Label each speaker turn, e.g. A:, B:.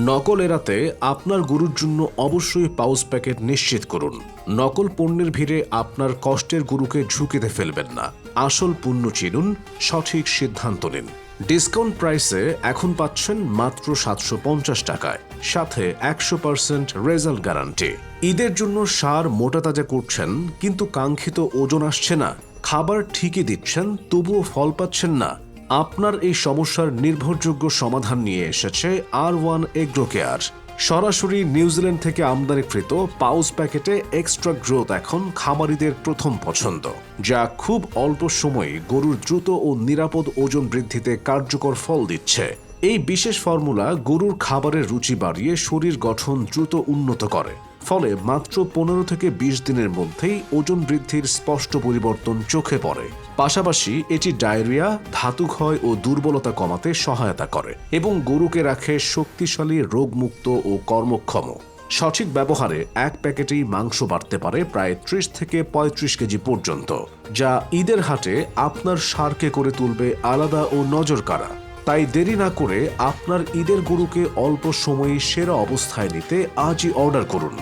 A: নকল এড়াতে আপনার গরুর জন্য অবশ্যই পাউচ প্যাকেট নিশ্চিত করুন। নকল পণ্যের ভিড়ে আপনার কষ্টের গরুকে ঝুঁকিতে ফেলবেন না। আসল পণ্য চিনুন, সঠিক সিদ্ধান্ত নিন। ডিসকাউন্ট প্রাইসে এখন পাচ্ছেন মাত্র 750 টাকায়, সাথে 100% রেজাল্ট গ্যারান্টি। ঈদের জন্য সার মোটা তাজা করছেন কিন্তু কাঙ্ক্ষিত ওজন আসছে না, খাবার ঠিকই দিচ্ছেন তবুও ফল পাচ্ছেন না। আপনার এই সমস্যার নির্ভরযোগ্য সমাধান নিয়ে এসেছে R1 এগ্রো কেয়ার। সরাসরি নিউজিল্যান্ড থেকে আমদানিকৃত পাউচ প্যাকেটে এক্সট্রা গ্রোথ এখন খামারিদের প্রথম পছন্দ, যা খুব অল্প সময়ে গরুর দ্রুত ও নিরাপদ ওজন বৃদ্ধিতে কার্যকর ফল দিচ্ছে। এই বিশেষ ফর্মুলা গরুর খাবারের রুচি বাড়িয়ে শরীর গঠন দ্রুত উন্নত করে, ফলে মাত্র 15 থেকে 20 দিনের মধ্যেই ওজন বৃদ্ধির স্পষ্ট পরিবর্তন চোখে পড়ে। পাশাপাশি এটি ডায়রিয়া, ধাতুক্ষয় ও দুর্বলতা কমাতে সহায়তা করে এবং গরুকে রাখে শক্তিশালী, রোগমুক্ত ও কর্মক্ষম। সঠিক ব্যবহারে এক প্যাকেটেই মাংস বাড়তে পারে প্রায় 30 থেকে 35 কেজি পর্যন্ত, যা ঈদের হাটে আপনার ষাঁড়কে করে তুলবে আলাদা ও নজরকাড়া। তাই দেরি না করে আপনার ঈদের গরুকে অল্প সময়ে সেরা অবস্থায় নিতে আজই অর্ডার করুন।